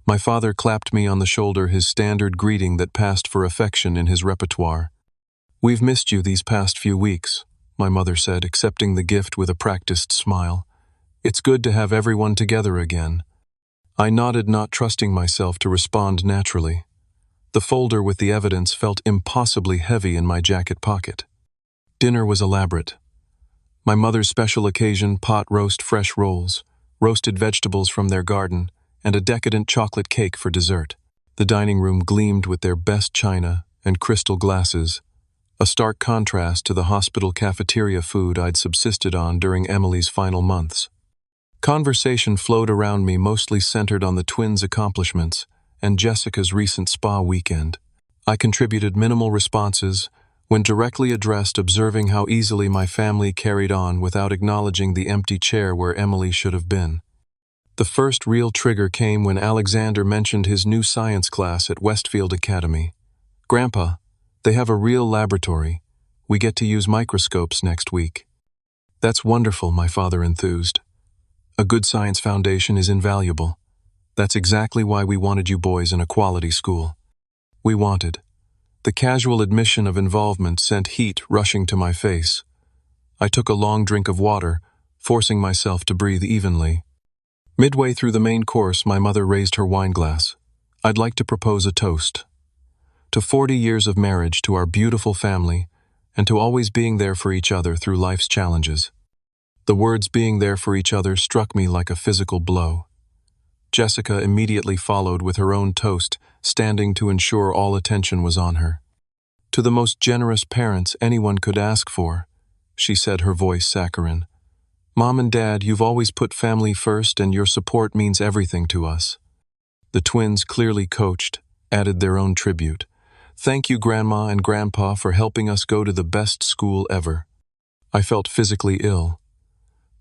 Speaker 1: My father clapped me on the shoulder, his standard greeting that passed for affection in his repertoire. "We've missed you these past few weeks," my mother said, accepting the gift with a practiced smile. "It's good to have everyone together again." I nodded, not trusting myself to respond naturally. The folder with the evidence felt impossibly heavy in my jacket pocket. Dinner was elaborate. My mother's special occasion: pot roast fresh rolls, roasted vegetables from their garden, and a decadent chocolate cake for dessert. The dining room gleamed with their best china and crystal glasses, a stark contrast to the hospital cafeteria food I'd subsisted on during Emily's final months. Conversation flowed around me, mostly centered on the twins' accomplishments and Jessica's recent spa weekend. I contributed minimal responses, when directly addressed, observing how easily my family carried on without acknowledging the empty chair where Emily should have been. The first real trigger came when Alexander mentioned his new science class at Westfield Academy. "Grandpa, they have a real laboratory. We get to use microscopes next week." "That's wonderful," my father enthused. "A good science foundation is invaluable. That's exactly why we wanted you boys in a quality school." We wanted. The casual admission of involvement sent heat rushing to my face. I took a long drink of water, forcing myself to breathe evenly. Midway through the main course, my mother raised her wine glass. "I'd like to propose a toast. To 40 years of marriage, to our beautiful family, and to always being there for each other through life's challenges." The words "being there for each other" struck me like a physical blow. Jessica immediately followed with her own toast, standing to ensure all attention was on her. "To the most generous parents anyone could ask for," she said, her voice saccharine. "Mom and Dad, you've always put family first, and your support means everything to us." The twins, clearly coached, added their own tribute. "Thank you, Grandma and Grandpa, for helping us go to the best school ever." I felt physically ill.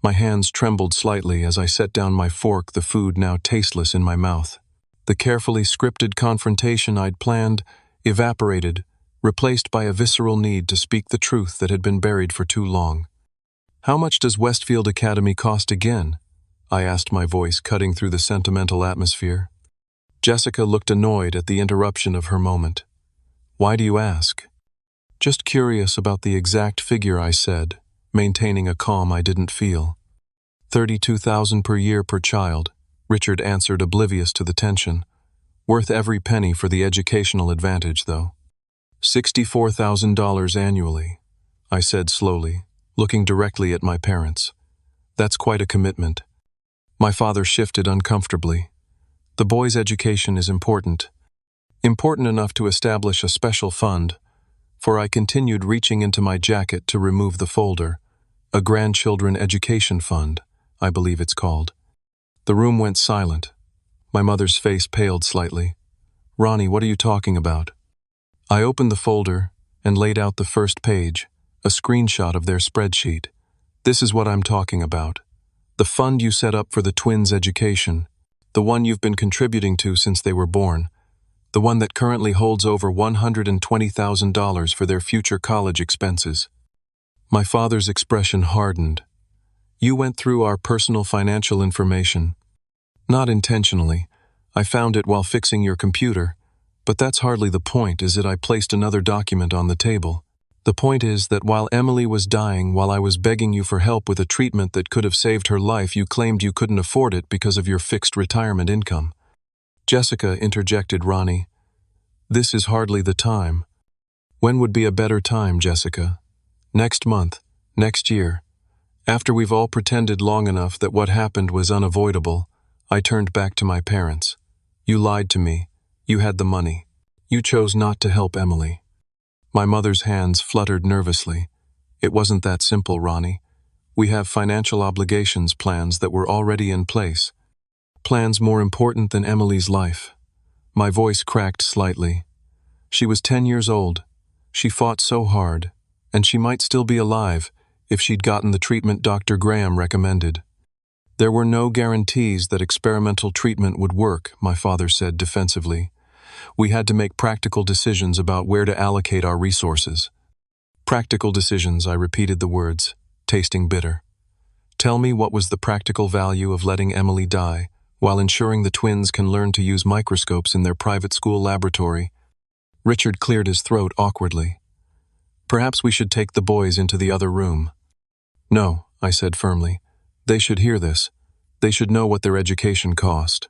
Speaker 1: My hands trembled slightly as I set down my fork, the food now tasteless in my mouth. The carefully scripted confrontation I'd planned evaporated, replaced by a visceral need to speak the truth that had been buried for too long. "How much does Westfield Academy cost again?" I asked, my voice cutting through the sentimental atmosphere. Jessica looked annoyed at the interruption of her moment. "Why do you ask?" "Just curious about the exact figure," I said, maintaining a calm I didn't feel. $32,000 per year per child," Richard answered, oblivious to the tension. "Worth every penny for the educational advantage, though." $64,000 annually, I said slowly, looking directly at my parents. "That's quite a commitment." My father shifted uncomfortably. "The boy's education is important. Important enough to establish a special fund," for I continued, reaching into my jacket to remove the folder. "A grandchildren education fund, I believe it's called." The room went silent. My mother's face paled slightly. "Ronnie, what are you talking about?" I opened the folder and laid out the first page, a screenshot of their spreadsheet. "This is what I'm talking about. The fund you set up for the twins' education. The one you've been contributing to since they were born. The one that currently holds over $120,000 for their future college expenses." My father's expression hardened. "You went through our personal financial information." "Not intentionally. I found it while fixing your computer. But that's hardly the point, is it?" I placed another document on the table. "The point is that while Emily was dying, while I was begging you for help with a treatment that could have saved her life, you claimed you couldn't afford it because of your fixed retirement income." "Jessica," interjected Ronnie, "this is hardly the time." "When would be a better time, Jessica?" "Next month, next year. After we've all pretended long enough that what happened was unavoidable." I turned back to my parents. "You lied to me. You had the money. You chose not to help Emily." My mother's hands fluttered nervously. "It wasn't that simple, Ronnie. We have financial obligations, plans that were already in place. Plans more important than Emily's life." My voice cracked slightly. She was 10 years old. She fought so hard, and she might still be alive if she'd gotten the treatment Dr. Graham recommended. "There were no guarantees that experimental treatment would work," my father said defensively. "We had to make practical decisions about where to allocate our resources." "Practical decisions," I repeated the words, tasting bitter. "Tell me, what was the practical value of letting Emily die while ensuring the twins can learn to use microscopes in their private school laboratory?" Richard cleared his throat awkwardly. Perhaps we should take the boys into the other room. No, I said firmly. They should hear this. They should know what their education cost.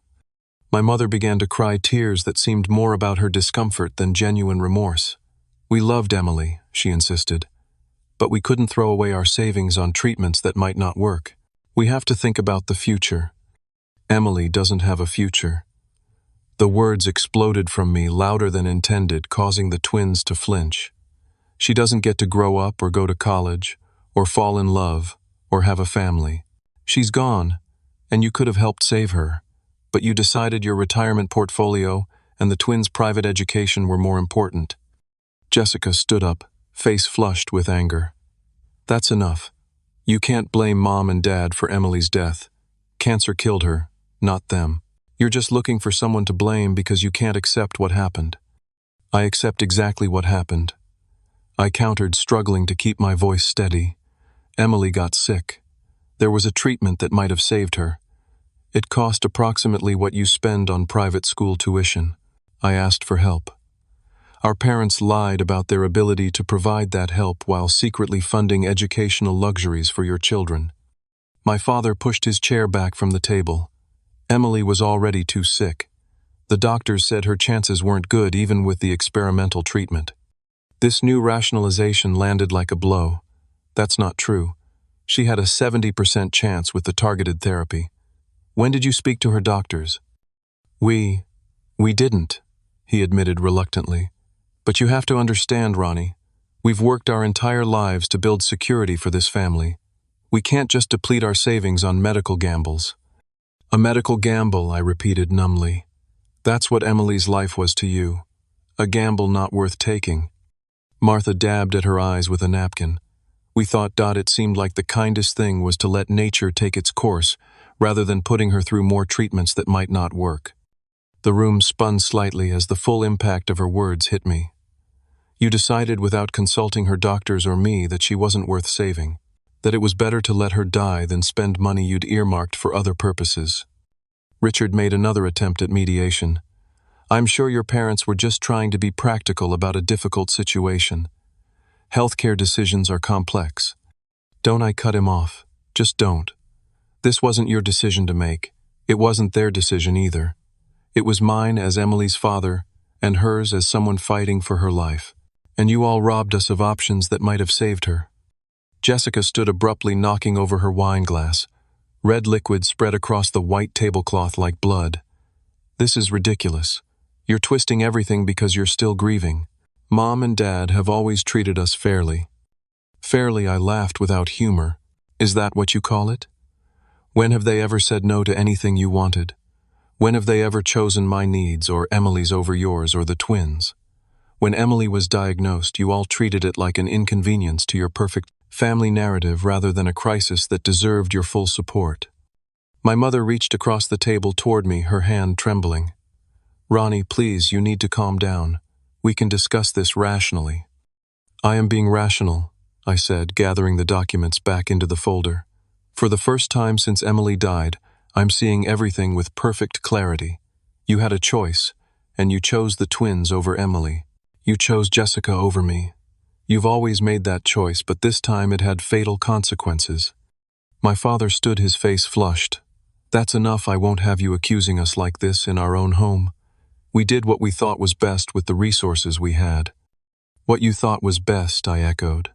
Speaker 1: My mother began to cry tears that seemed more about her discomfort than genuine remorse. We loved Emily, she insisted. But we couldn't throw away our savings on treatments that might not work. We have to think about the future. Emily doesn't have a future. The words exploded from me louder than intended, causing the twins to flinch. She doesn't get to grow up or go to college, or fall in love, or have a family. She's gone, and you could have helped save her, but you decided your retirement portfolio and the twins' private education were more important. Jessica stood up, face flushed with anger. That's enough. You can't blame Mom and Dad for Emily's death. Cancer killed her, not them. You're just looking for someone to blame because you can't accept what happened. I accept exactly what happened. I countered, struggling to keep my voice steady. Emily got sick. There was a treatment that might have saved her. It cost approximately what you spend on private school tuition. I asked for help. Our parents lied about their ability to provide that help while secretly funding educational luxuries for your children. My father pushed his chair back from the table. Emily was already too sick. The doctors said her chances weren't good even with the experimental treatment. This new rationalization landed like a blow. That's not true. She had a 70% chance with the targeted therapy. When did you speak to her doctors? We didn't, he admitted reluctantly. But you have to understand, Ronnie. We've worked our entire lives to build security for this family. We can't just deplete our savings on medical gambles. A medical gamble, I repeated numbly. That's what Emily's life was to you. A gamble not worth taking. Martha dabbed at her eyes with a napkin. We thought, it seemed like the kindest thing was to let nature take its course, rather than putting her through more treatments that might not work. The room spun slightly as the full impact of her words hit me. You decided without consulting her doctors or me that she wasn't worth saving, that it was better to let her die than spend money you'd earmarked for other purposes. Richard made another attempt at mediation. I'm sure your parents were just trying to be practical about a difficult situation. Healthcare decisions are complex. Don't I cut him off? Just don't. This wasn't your decision to make. It wasn't their decision either. It was mine as Emily's father, and hers as someone fighting for her life. And you all robbed us of options that might have saved her. Jessica stood abruptly, knocking over her wine glass. Red liquid spread across the white tablecloth like blood. This is ridiculous. You're twisting everything because you're still grieving. Mom and Dad have always treated us fairly. Fairly, I laughed without humor. Is that what you call it? When have they ever said no to anything you wanted? When have they ever chosen my needs or Emily's over yours or the twins? When Emily was diagnosed, you all treated it like an inconvenience to your perfect family narrative rather than a crisis that deserved your full support. My mother reached across the table toward me, her hand trembling. Ronnie, please, you need to calm down. We can discuss this rationally. I am being rational, I said, gathering the documents back into the folder. For the first time since Emily died, I'm seeing everything with perfect clarity. You had a choice, and you chose the twins over Emily. You chose Jessica over me. You've always made that choice, but this time it had fatal consequences. My father stood, his face flushed. That's enough. I won't have you accusing us like this in our own home. We did what we thought was best with the resources we had. What you thought was best, I echoed.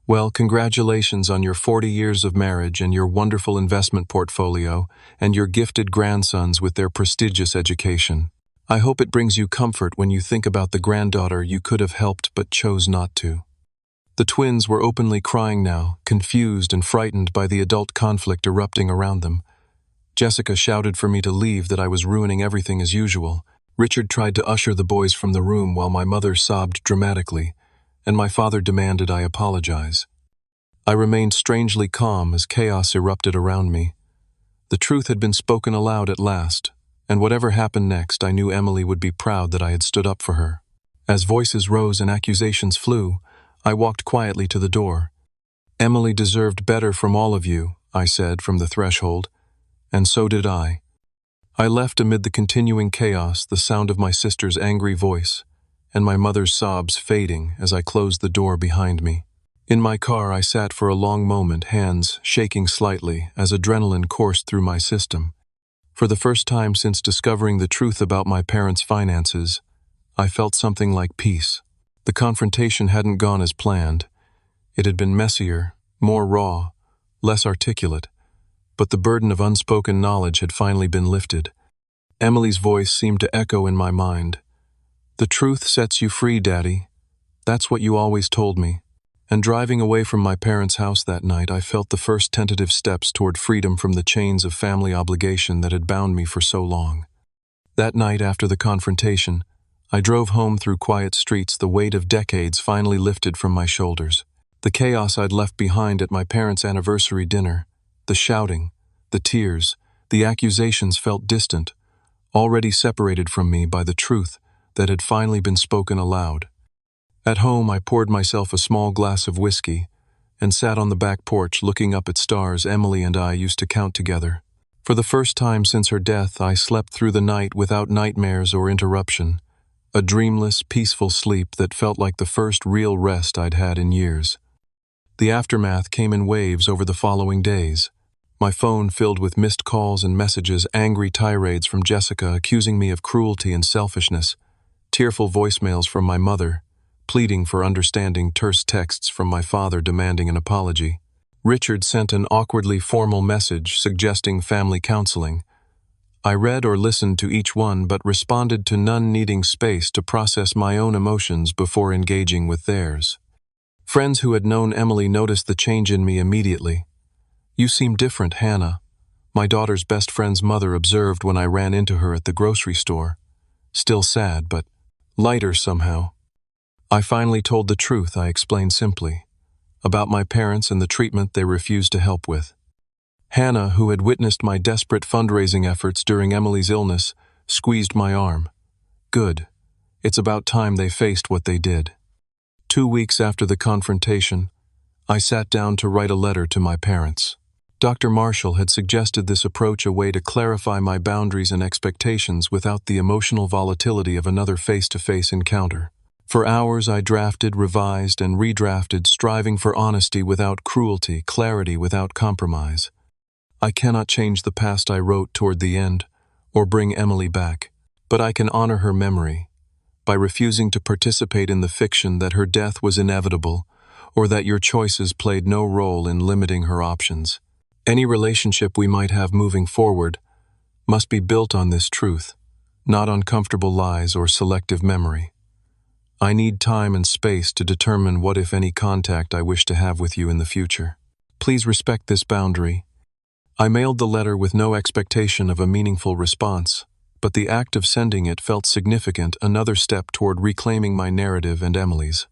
Speaker 1: Well, congratulations on your 40 years of marriage and your wonderful investment portfolio and your gifted grandsons with their prestigious education. I hope it brings you comfort when you think about the granddaughter you could have helped but chose not to. The twins were openly crying now, confused and frightened by the adult conflict erupting around them. Jessica shouted for me to leave, that I was ruining everything as usual. Richard tried to usher the boys from the room while my mother sobbed dramatically, and my father demanded I apologize. I remained strangely calm as chaos erupted around me. The truth had been spoken aloud at last, and whatever happened next, I knew Emily would be proud that I had stood up for her. As voices rose and accusations flew, I walked quietly to the door. Emily deserved better from all of you, I said from the threshold, and so did I. I left amid the continuing chaos, the sound of my sister's angry voice, and my mother's sobs fading as I closed the door behind me. In my car, I sat for a long moment, hands shaking slightly as adrenaline coursed through my system. For the first time since discovering the truth about my parents' finances, I felt something like peace. The confrontation hadn't gone as planned. It had been messier, more raw, less articulate, but the burden of unspoken knowledge had finally been lifted. Emily's voice seemed to echo in my mind. "The truth sets you free, Daddy. That's what you always told me." And driving away from my parents' house that night, I felt the first tentative steps toward freedom from the chains of family obligation that had bound me for so long. That night after the confrontation, I drove home through quiet streets, the weight of decades finally lifted from my shoulders. The chaos I'd left behind at my parents' anniversary dinner, the shouting, the tears, the accusations felt distant, already separated from me by the truth that had finally been spoken aloud. At home, I poured myself a small glass of whiskey and sat on the back porch looking up at stars Emily and I used to count together. For the first time since her death, I slept through the night without nightmares or interruption, a dreamless, peaceful sleep that felt like the first real rest I'd had in years. The aftermath came in waves over the following days. My phone filled with missed calls and messages, angry tirades from Jessica accusing me of cruelty and selfishness, tearful voicemails from my mother, pleading for understanding, terse texts from my father demanding an apology. Richard sent an awkwardly formal message suggesting family counseling. I read or listened to each one but responded to none, needing space to process my own emotions before engaging with theirs. Friends who had known Emily noticed the change in me immediately. "You seem different, Hannah," my daughter's best friend's mother observed when I ran into her at the grocery store. Still sad, but lighter somehow. I finally told the truth, I explained simply, about my parents and the treatment they refused to help with. Hannah, who had witnessed my desperate fundraising efforts during Emily's illness, squeezed my arm. "Good. It's about time they faced what they did." 2 weeks after the confrontation, I sat down to write a letter to my parents. Dr. Marshall had suggested this approach, a way to clarify my boundaries and expectations without the emotional volatility of another face-to-face encounter. For hours I drafted, revised, and redrafted, striving for honesty without cruelty, clarity without compromise. I cannot change the past I wrote toward the end, or bring Emily back, but I can honor her memory by refusing to participate in the fiction that her death was inevitable, or that your choices played no role in limiting her options. Any relationship we might have moving forward must be built on this truth, not on comfortable lies or selective memory. I need time and space to determine what, if any, contact I wish to have with you in the future. Please respect this boundary. I mailed the letter with no expectation of a meaningful response, but the act of sending it felt significant, another step toward reclaiming my narrative and Emily's.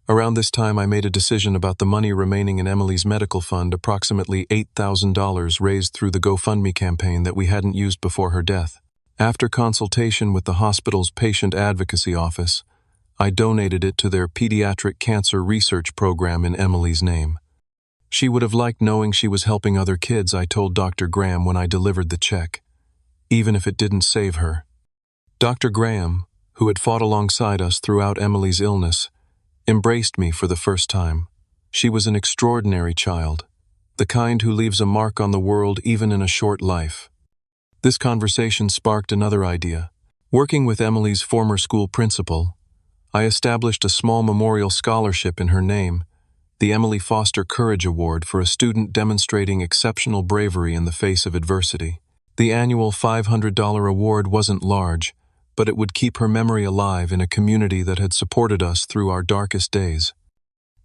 Speaker 1: Around this time, I made a decision about the money remaining in Emily's medical fund, approximately $8,000 raised through the GoFundMe campaign that we hadn't used before her death. After consultation with the hospital's patient advocacy office, I donated it to their pediatric cancer research program in Emily's name. She would have liked knowing she was helping other kids, I told Dr. Graham when I delivered the check, even if it didn't save her. Dr. Graham, who had fought alongside us throughout Emily's illness, embraced me for the first time. She was an extraordinary child, the kind who leaves a mark on the world even in a short life. This conversation sparked another idea. Working with Emily's former school principal, I established a small memorial scholarship in her name, the Emily Foster Courage Award, for a student demonstrating exceptional bravery in the face of adversity. The annual $500 award wasn't large, but it would keep her memory alive in a community that had supported us through our darkest days.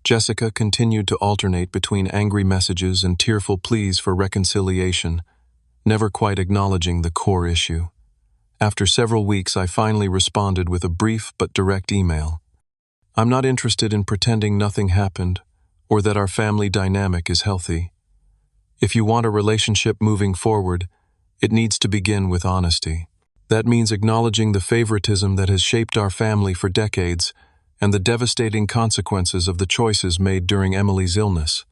Speaker 1: Jessica continued to alternate between angry messages and tearful pleas for reconciliation, never quite acknowledging the core issue. After several weeks, I finally responded with a brief but direct email. "I'm not interested in pretending nothing happened or that our family dynamic is healthy. If you want a relationship moving forward, it needs to begin with honesty. That means acknowledging the favoritism that has shaped our family for decades and the devastating consequences of the choices made during Emily's illness.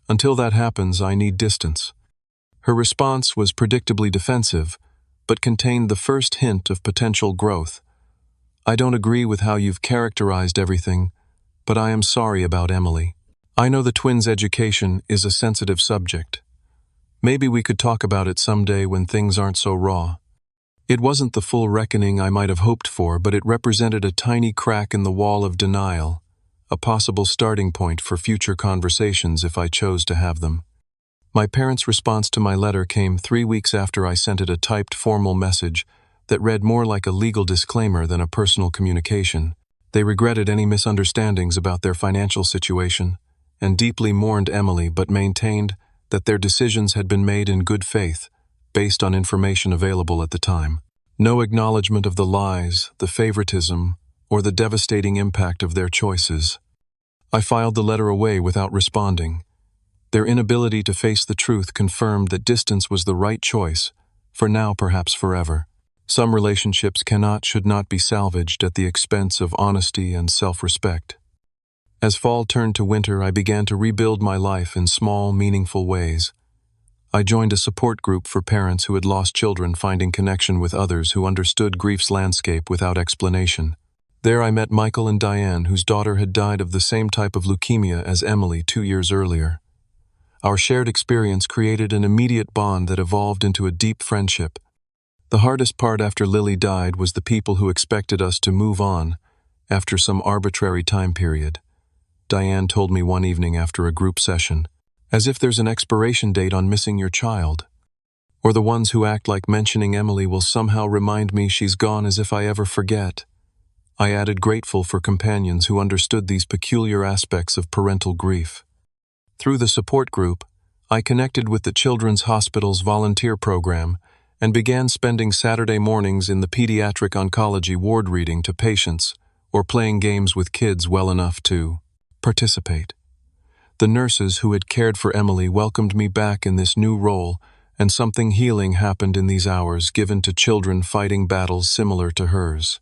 Speaker 1: Until that happens, I need distance." Her response was predictably defensive, but contained the first hint of potential growth. I don't agree with how you've characterized everything, but I am sorry about Emily. I know the twins' education is a sensitive subject. Maybe we could talk about it someday when things aren't so raw. It wasn't the full reckoning I might have hoped for, but it represented a tiny crack in the wall of denial, a possible starting point for future conversations if I chose to have them. My parents' response to my letter came 3 weeks after I sent it, a typed formal message that read more like a legal disclaimer than a personal communication. They regretted any misunderstandings about their financial situation and deeply mourned Emily, but maintained that their decisions had been made in good faith, based on information available at the time. No acknowledgement of the lies, the favoritism, or the devastating impact of their choices. I filed the letter away without responding. Their inability to face the truth confirmed that distance was the right choice, for now, perhaps forever. Some relationships should not be salvaged at the expense of honesty and self-respect. As fall turned to winter, I began to rebuild my life in small, meaningful ways. I joined a support group for parents who had lost children, finding connection with others who understood grief's landscape without explanation. There I met Michael and Diane, whose daughter had died of the same type of leukemia as Emily 2 years earlier. Our shared experience created an immediate bond that evolved into a deep friendship. The hardest part after Lily died was the people who expected us to move on after some arbitrary time period. Diane told me one evening after a group session, as if there's an expiration date on missing your child. Or the ones who act like mentioning Emily will somehow remind me she's gone, as if I ever forget. I added, grateful for companions who understood these peculiar aspects of parental grief. Through the support group, I connected with the Children's Hospital's volunteer program and began spending Saturday mornings in the pediatric oncology ward reading to patients or playing games with kids well enough to participate. The nurses who had cared for Emily welcomed me back in this new role, and something healing happened in these hours given to children fighting battles similar to hers.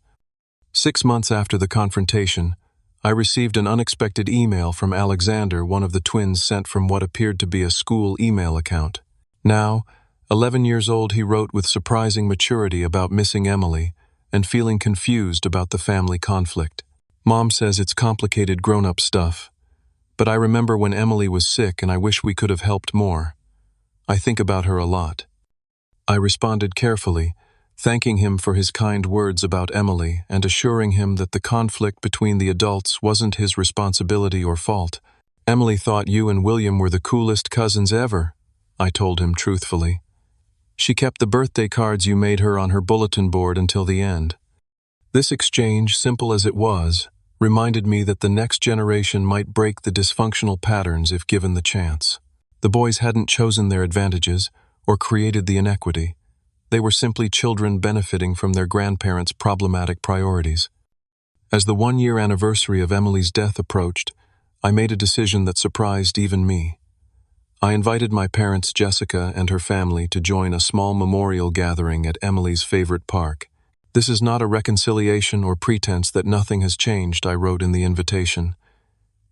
Speaker 1: 6 months after the confrontation, I received an unexpected email from Alexander, one of the twins, sent from what appeared to be a school email account. Now, 11 years old, he wrote with surprising maturity about missing Emily and feeling confused about the family conflict. Mom says it's complicated grown-up stuff, but I remember when Emily was sick and I wish we could have helped more. I think about her a lot. I responded carefully, thanking him for his kind words about Emily and assuring him that the conflict between the adults wasn't his responsibility or fault. Emily thought you and William were the coolest cousins ever, I told him truthfully. She kept the birthday cards you made her on her bulletin board until the end. This exchange, simple as it was, reminded me that the next generation might break the dysfunctional patterns if given the chance. The boys hadn't chosen their advantages or created the inequity. They were simply children benefiting from their grandparents' problematic priorities. As the 1-year anniversary of Emily's death approached, I made a decision that surprised even me. I invited my parents, Jessica, and her family to join a small memorial gathering at Emily's favorite park. This is not a reconciliation or pretense that nothing has changed, I wrote in the invitation.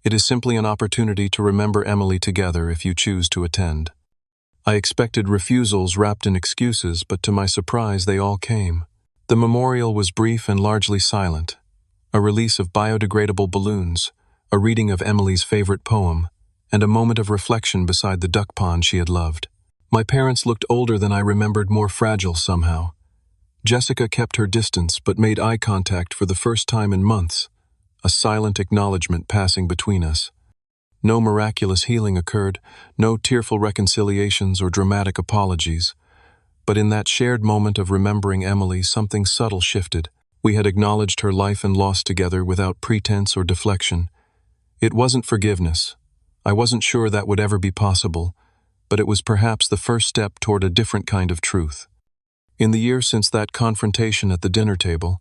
Speaker 1: It is simply an opportunity to remember Emily together if you choose to attend. I expected refusals wrapped in excuses, but to my surprise, they all came. The memorial was brief and largely silent. A release of biodegradable balloons, a reading of Emily's favorite poem, and a moment of reflection beside the duck pond she had loved. My parents looked older than I remembered, more fragile somehow. Jessica kept her distance but made eye contact for the first time in months, a silent acknowledgement passing between us. No miraculous healing occurred, no tearful reconciliations or dramatic apologies. But in that shared moment of remembering Emily, something subtle shifted. We had acknowledged her life and loss together without pretense or deflection. It wasn't forgiveness. I wasn't sure that would ever be possible, but it was perhaps the first step toward a different kind of truth. In the year since that confrontation at the dinner table,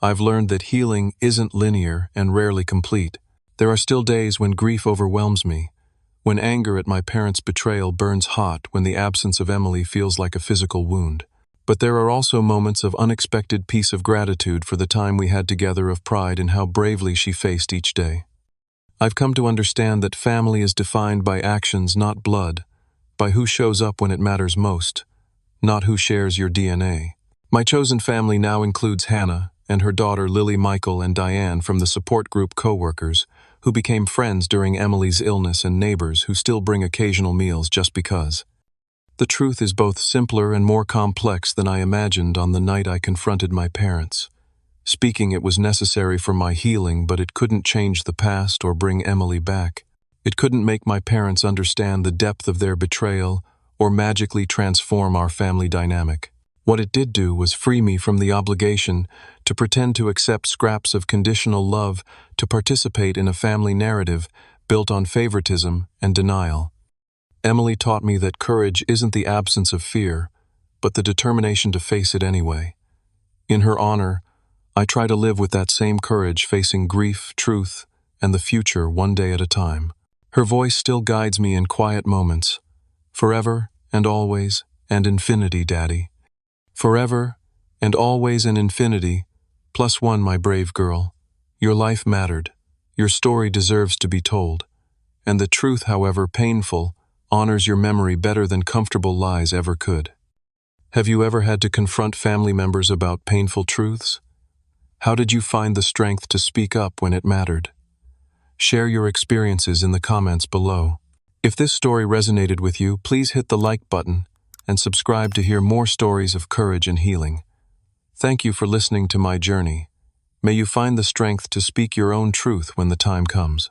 Speaker 1: I've learned that healing isn't linear and rarely complete. There are still days when grief overwhelms me, when anger at my parents' betrayal burns hot, when the absence of Emily feels like a physical wound. But there are also moments of unexpected peace, of gratitude for the time we had together, of pride in how bravely she faced each day. I've come to understand that family is defined by actions, not blood, by who shows up when it matters most, not who shares your DNA. My chosen family now includes Hannah, and her daughter Lily, Michael, and Diane from the support group co-workers, who became friends during Emily's illness, and neighbors who still bring occasional meals just because. The truth is both simpler and more complex than I imagined on the night I confronted my parents. Speaking it was necessary for my healing, but it couldn't change the past or bring Emily back. It couldn't make my parents understand the depth of their betrayal or magically transform our family dynamic. What it did do was free me from the obligation to pretend to accept scraps of conditional love, to participate in a family narrative built on favoritism and denial. Emily taught me that courage isn't the absence of fear, but the determination to face it anyway. In her honor, I try to live with that same courage, facing grief, truth, and the future one day at a time. Her voice still guides me in quiet moments. Forever and always and infinity, Daddy. Forever and always and infinity, +1, my brave girl. Your life mattered. Your story deserves to be told. And the truth, however painful, honors your memory better than comfortable lies ever could. Have you ever had to confront family members about painful truths? How did you find the strength to speak up when it mattered? Share your experiences in the comments below. If this story resonated with you, please hit the like button and subscribe to hear more stories of courage and healing. Thank you for listening to my journey. May you find the strength to speak your own truth when the time comes.